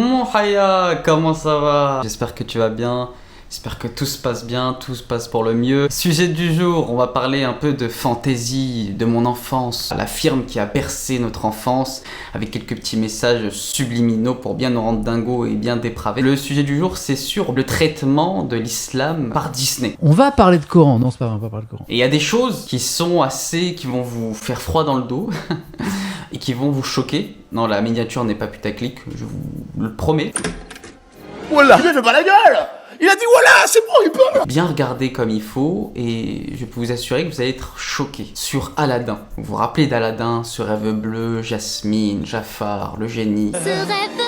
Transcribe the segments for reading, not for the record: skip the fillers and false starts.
Mon Haya, comment ça va? J'espère que tu vas bien. J'espère que tout se passe bien, tout se passe pour le mieux. Sujet du jour, on va parler un peu de fantaisie, de mon enfance, la firme qui a bercé notre enfance, avec quelques petits messages subliminaux pour bien nous rendre dingos et bien dépravés. Le sujet du jour, c'est sur le traitement de l'islam par Disney. On va parler de Coran, non c'est pas vrai, on va pas parler de Coran. Et il y a des choses qui sont qui vont vous faire froid dans le dos et qui vont vous choquer. Non, la miniature n'est pas putaclic, je vous le promets. Voilà, il ne fait pas la gueule. Il a dit voilà, c'est bon, il peut. Bien regarder comme il faut et je peux vous assurer que vous allez être choqués. Sur Aladdin. Vous vous rappelez d'Aladdin, ce rêve bleu, Jasmine, Jafar, le génie. Ce rêve bleu,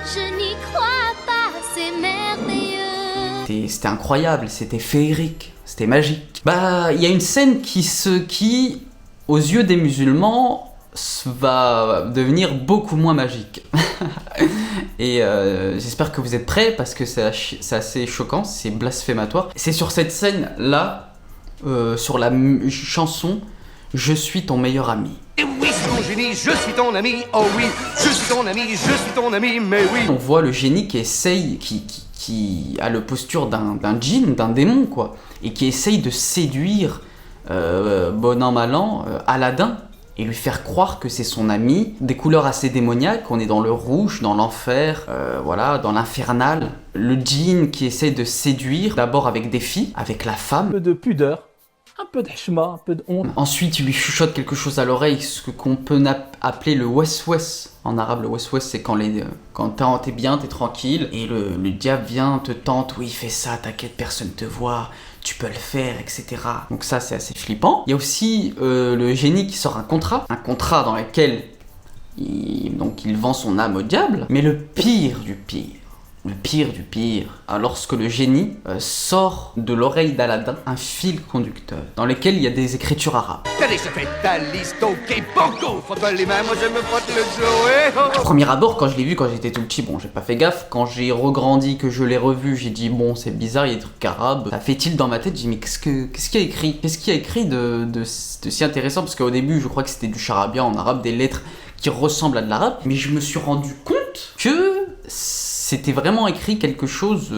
je n'y crois pas, c'est merveilleux. C'était incroyable, c'était féerique, c'était magique. Bah, il y a une scène qui, aux yeux des musulmans, va devenir beaucoup moins magique. Et j'espère que vous êtes prêts parce que c'est assez choquant, c'est blasphématoire. C'est sur cette scène là, sur la chanson Je suis ton meilleur ami. Et oui, c'est ton génie, je suis ton ami. Oh oui, je suis ton ami, je suis ton ami, mais oui. On voit le génie qui essaye, qui a le posture d'un djinn, d'un démon quoi, et qui essaye de séduire bon an mal an Aladdin. Et lui faire croire que c'est son ami, des couleurs assez démoniaques, on est dans le rouge, dans l'enfer, voilà, dans l'infernal. Le djinn qui essaie de séduire, d'abord avec des filles, avec la femme. Un peu de pudeur, un peu de heshma, un peu de honte. Ensuite, il lui chuchote quelque chose à l'oreille, ce qu'on peut appeler le wes-wes. En arabe, le wes-wes, c'est quand t'es bien, t'es tranquille, et le diable vient, te tente, oui, fais ça, t'inquiète, personne te voit, tu peux le faire, etc. Donc ça, c'est assez flippant. Il y a aussi le génie qui sort un contrat dans lequel il vend son âme au diable. Mais le pire du pire, lorsque le génie sort de l'oreille d'Aladin un fil conducteur dans lequel il y a des écritures arabes. Allez, je fais ta liste, ok, banco. Frotte-toi les mains, moi je me frotte le dos, eh, oh. Premier abord, quand je l'ai vu quand j'étais tout petit, bon, j'ai pas fait gaffe. Quand j'ai regrandi, que je l'ai revu, j'ai dit bon, c'est bizarre, il y a des trucs arabes. Ça fait tilt dans ma tête, j'ai dit mais qu'est-ce qu'il y a écrit? Qu'est-ce qu'il y a écrit de si intéressant? Parce qu'au début, je crois que c'était du charabia en arabe, des lettres qui ressemblent à de l'arabe. Mais je me suis rendu compte que c'était vraiment écrit quelque chose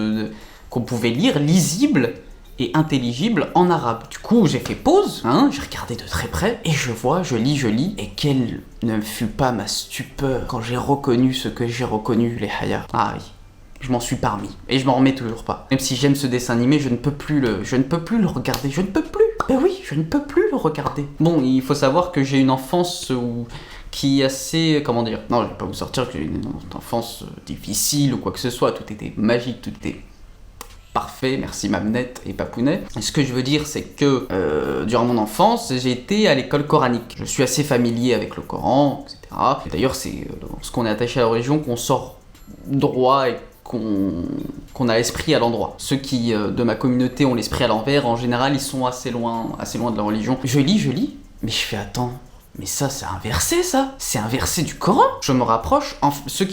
qu'on pouvait lire, lisible et intelligible en arabe. Du coup, j'ai fait pause, j'ai regardé de très près, et je lis, et quelle ne fut pas ma stupeur quand j'ai reconnu ce que j'ai reconnu, les Haya. Ah oui, je m'en suis parmi, et je m'en remets toujours pas. Même si j'aime ce dessin animé, je ne peux plus le regarder, je ne peux plus. Ben oui, je ne peux plus le regarder. Bon, il faut savoir que j'ai une enfance qui est assez, comment dire, non, je vais pas vous sortir que j'ai une enfance difficile ou quoi que ce soit, tout était magique, tout était parfait, merci Mamnette et Papounet. Et ce que je veux dire, c'est que durant mon enfance, j'ai été à l'école coranique. Je suis assez familier avec le Coran, etc. Et d'ailleurs, c'est ce qu'on est attaché à la religion qu'on sort droit et qu'on a l'esprit à l'endroit. Ceux qui, de ma communauté, ont l'esprit à l'envers, en général, ils sont assez loin de la religion. Je lis, mais je fais attends. Mais ça, c'est un verset, ça. C'est un verset du Coran. Je me rapproche. Ceux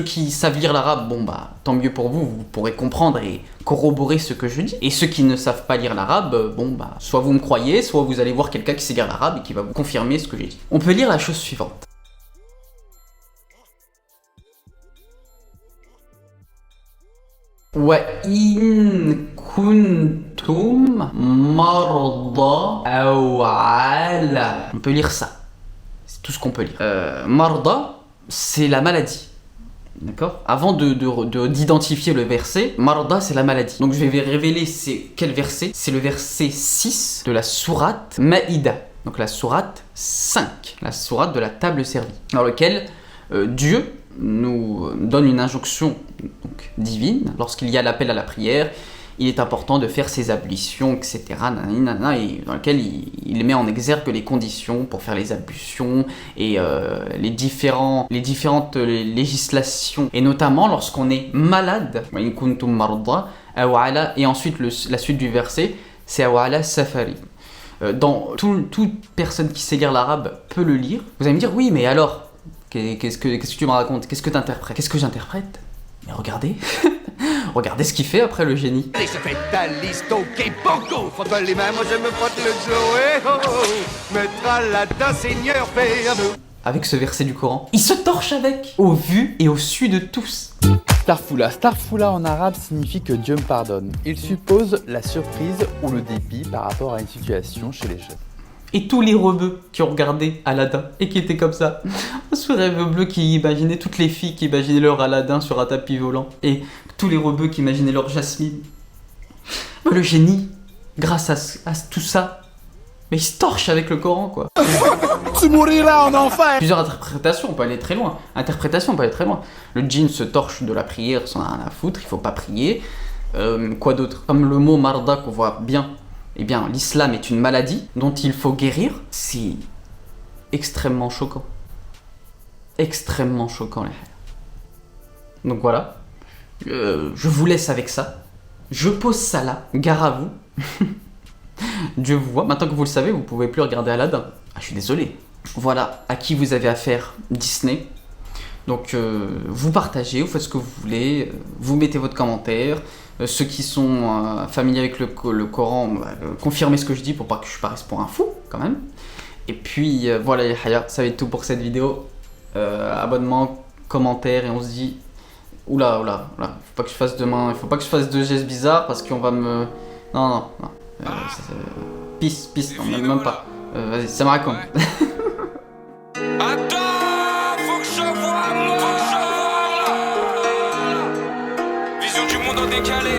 qui savent lire l'arabe, bon bah, tant mieux pour vous, vous pourrez comprendre et corroborer ce que je dis. Et ceux qui ne savent pas lire l'arabe, bon bah, soit vous me croyez, soit vous allez voir quelqu'un qui sait lire l'arabe et qui va vous confirmer ce que j'ai dit. On peut lire la chose suivante. Wa in kuntum marda aw ala. On peut lire ça. C'est tout ce qu'on peut lire. Marda, c'est la maladie. D'accord? Avant d'identifier le verset, marda, c'est la maladie. Donc je vais révéler c'est quel verset. C'est le verset 6 de la sourate Maïda. Donc la sourate 5. La sourate de la table servie. Dans lequel Dieu nous donne une injonction donc, divine. Lorsqu'il y a l'appel à la prière, il est important de faire ses ablutions, etc. Et dans lequel il met en exergue les conditions pour faire les ablutions et les différentes législations. Et notamment lorsqu'on est malade. Et ensuite, la suite du verset, c'est awala safari. Toute personne qui sait lire l'arabe peut le lire. Vous allez me dire, oui, mais alors qu'est-ce que tu me racontes? Qu'est-ce que tu interprètes? Qu'est-ce que j'interprète? Mais regardez, regardez ce qu'il fait après le génie. Allez, je fais ta liste, ok, banco. Frotte-toi les mains, moi je me frotte le dos, eh, oh, oh. Maître Aladdin, Seigneur, paix à nous. avec ce verset du Coran. Il se torche avec, au vu et au su de tous. Starfoula. Starfoula en arabe signifie que Dieu me pardonne. Il suppose la surprise ou le dépit par rapport à une situation chez les jeunes. Et tous les rebeux qui ont regardé Aladdin et qui étaient comme ça, ce rêve bleu qui imaginaient toutes les filles qui imaginaient leur Aladdin sur un tapis volant, et tous les rebeux qui imaginaient leur Jasmine. Le génie, grâce à tout ça, mais il se torche avec le Coran, quoi. Tu mourras là en enfer. Plusieurs interprétations, on peut aller très loin. Le djinn se torche de la prière, s'en a rien à foutre, il faut pas prier. Quoi d'autre? Comme le mot marda qu'on voit bien. Eh bien, l'islam est une maladie dont il faut guérir. C'est extrêmement choquant. Extrêmement choquant, les gars. Donc voilà. Je vous laisse avec ça. Je pose ça là. Gare à vous. Dieu vous voit. Maintenant que vous le savez, vous pouvez plus regarder Aladdin. Ah, je suis désolé. Voilà à qui vous avez affaire, Disney. Donc, vous partagez, vous faites ce que vous voulez. Vous mettez votre commentaire. Ceux qui sont familiers avec le Coran, confirmez ce que je dis pour pas que je paraisse pour un fou, quand même. Et puis, voilà les Haya, ça va être tout pour cette vidéo. Abonnement, commentaire, et on se dit... Oula, faut pas que je fasse demain, il faut pas que je fasse deux gestes bizarres parce qu'on va me... Non. Peace, non, même pas. Vas-y, ça me raconte.